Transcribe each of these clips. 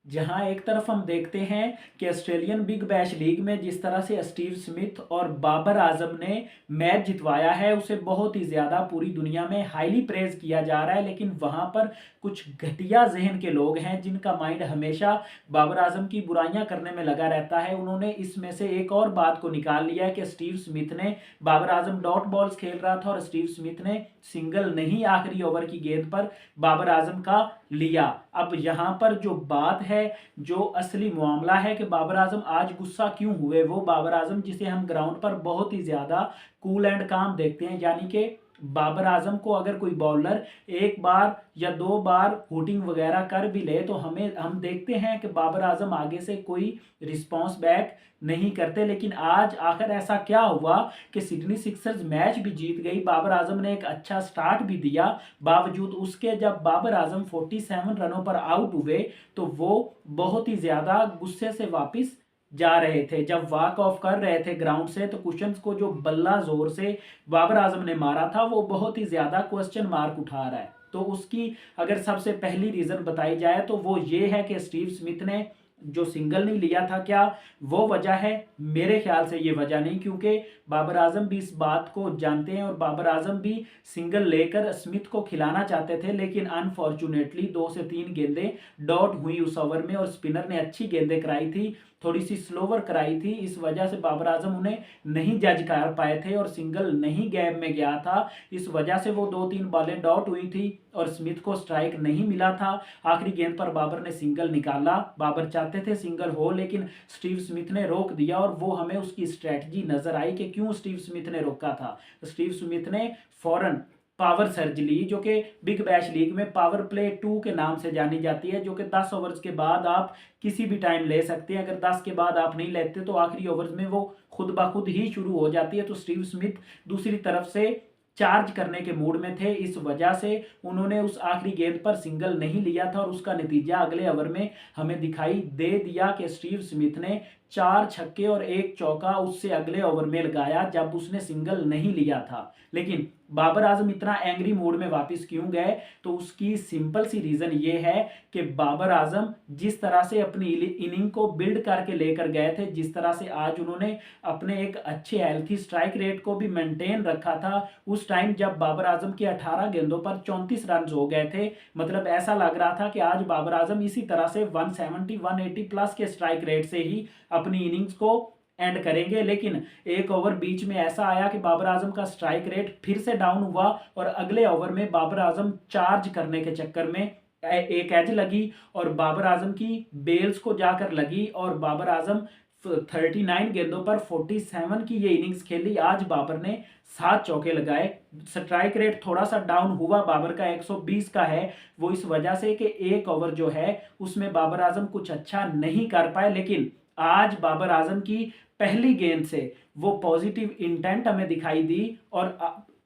जहां एक तरफ हम देखते हैं कि ऑस्ट्रेलियन बिग बैश लीग में जिस तरह से स्टीव स्मिथ और बाबर आजम ने मैच जितवाया है उसे बहुत ही ज़्यादा पूरी दुनिया में हाईली प्रेज किया जा रहा है, लेकिन वहां पर कुछ घटिया जहन के लोग हैं जिनका माइंड हमेशा बाबर आजम की बुराइयां करने में लगा रहता है। उन्होंने इसमें से एक और बात को निकाल लिया है कि स्टीव स्मिथ ने, बाबर आजम डॉट बॉल्स खेल रहा था और स्टीव स्मिथ ने सिंगल नहीं आखिरी ओवर की गेंद पर बाबर आजम का लिया। अब यहां पर जो बात है, जो असली मामला है कि बाबर आजम आज गुस्सा क्यों हुए, वो बाबर आजम जिसे हम ग्राउंड पर बहुत ही ज्यादा कूल एंड काम देखते हैं, यानी कि बाबर आजम को अगर कोई बॉलर एक बार या दो बार हुटिंग वगैरह कर भी ले तो हम देखते हैं कि बाबर आजम आगे से कोई रिस्पॉन्स बैक नहीं करते। लेकिन आज आखिर ऐसा क्या हुआ कि सिडनी सिक्सर्स मैच भी जीत गई, बाबर आजम ने एक अच्छा स्टार्ट भी दिया, बावजूद उसके जब बाबर आजम 47 रनों पर आउट हुए तो वो बहुत ही ज्यादा गुस्से से वापस जा रहे थे। जब वॉक ऑफ कर रहे थे ग्राउंड से तो कुशंस को जो बल्ला जोर से बाबर आजम ने मारा था वो बहुत ही ज्यादा क्वेश्चन मार्क उठा रहा है। तो उसकी अगर सबसे पहली रीजन बताई जाए तो वो ये है कि स्टीव स्मिथ ने जो सिंगल नहीं लिया था, क्या वो वजह है? मेरे ख्याल से ये वजह नहीं, क्योंकि बाबर आजम भी इस बात को जानते हैं और बाबर आजम भी सिंगल लेकर स्मिथ को खिलाना चाहते थे, लेकिन अनफॉर्चुनेटली 2 से 3 गेंदें डॉट हुई उस ओवर में और स्पिनर ने अच्छी गेंदें कराई थी, थोड़ी सी स्लोवर कराई थी, इस वजह से बाबर आजम उन्हें नहीं जज कर पाए थे और सिंगल नहीं गैप में गया था। इस वजह से वो 2-3 बॉलें डॉट हुई थी और स्मिथ को स्ट्राइक नहीं मिला था। आखिरी गेंद पर बाबर ने सिंगल निकाला, बाबर चाहते थे सिंगल हो लेकिन स्टीव स्मिथ ने रोक दिया और वो हमें उसकी स्ट्रेटजी नजर आई कि क्यों स्टीव स्मिथ ने रोका था। स्टीव स्मिथ ने फौरन पावर सर्ज ली, जो कि बिग बैश लीग में पावर प्ले 2 के नाम से जानी जाती है, जो कि 10 ओवर्स के बाद आप किसी भी टाइम ले सकते हैं। अगर 10 के बाद आप नहीं लेते तो आखिरी ओवर्स में वो खुद ब खुद ही शुरू हो जाती है। तो स्टीव स्मिथ दूसरी तरफ से चार्ज करने के मूड में थे, इस वजह से उन्होंने उस आखिरी गेंद पर सिंगल नहीं लिया था और उसका नतीजा अगले ओवर में हमें दिखाई दे दिया कि स्टीव स्मिथ ने 4 छक्के और 1 चौका उससे अगले ओवर में लगाया जब उसने सिंगल नहीं लिया था। लेकिन बाबर आजम इतना एंग्री मूड में वापस क्यों गए, तो उसकी सिंपल सी रीजन ये है कि बाबर आजम जिस तरह से अपनी इनिंग को बिल्ड करके लेकर गए थे, जिस तरह से आज उन्होंने अपने एक अच्छे हेल्थी स्ट्राइक रेट को भी मेंटेन रखा था, उस टाइम जब बाबर आजम के 18 गेंदों पर 34 रन हो गए थे, मतलब ऐसा लग रहा था कि आज बाबर आजम इसी तरह से 170 180 प्लस के स्ट्राइक रेट से ही अपनी इनिंग्स को एंड करेंगे। लेकिन एक ओवर बीच में ऐसा आया कि बाबर आजम का स्ट्राइक रेट फिर से डाउन हुआ और अगले ओवर में बाबर आजम चार्ज करने के चक्कर में एक एज लगी और बाबर आजम की बेल्स को जाकर लगी और बाबर आजम 39 गेंदों पर 47 की ये इनिंग्स खेली। आज बाबर ने 7 चौके लगाए, स्ट्राइक रेट थोड़ा सा डाउन हुआ, बाबर का 120 का है, वो इस वजह से कि एक ओवर जो है उसमें बाबर आजम कुछ अच्छा नहीं कर पाए। लेकिन आज बाबर आजम की पहली गेंद से वो पॉजिटिव इंटेंट हमें दिखाई दी और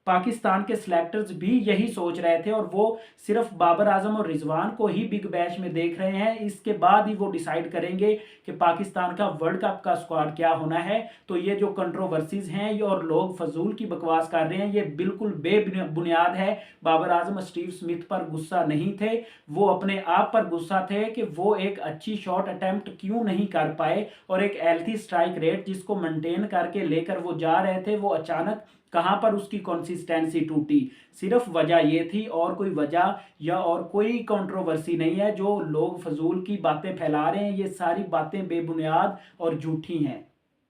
पाकिस्तान के सिलेक्टर्स भी यही सोच रहे थे और वो सिर्फ बाबर आजम और रिजवान को ही बिग बैश में देख रहे हैं, इसके बाद ही वो डिसाइड करेंगे कि पाकिस्तान का वर्ल्ड कप का स्क्वाड क्या होना है। तो ये जो कंट्रोवर्सीज हैं और लोग फजूल की बकवास कर रहे हैं, ये बिल्कुल बेबुनियाद है। बाबर आजम स्टीव स्मिथ पर गुस्सा नहीं थे, वो अपने आप पर गुस्सा थे कि वो एक अच्छी शॉट अटेम्प्ट क्यों नहीं कर पाए और एक हेल्थी स्ट्राइक रेट जिसको मेंटेन करके लेकर वो जा रहे थे, वो अचानक कहां पर उसकी कंसिस्टेंसी टूटी। सिर्फ वजह ये थी और कोई वजह या और कोई कंट्रोवर्सी नहीं है। जो लोग फजूल की बातें फैला रहे हैं ये सारी बातें बेबुनियाद और झूठी हैं।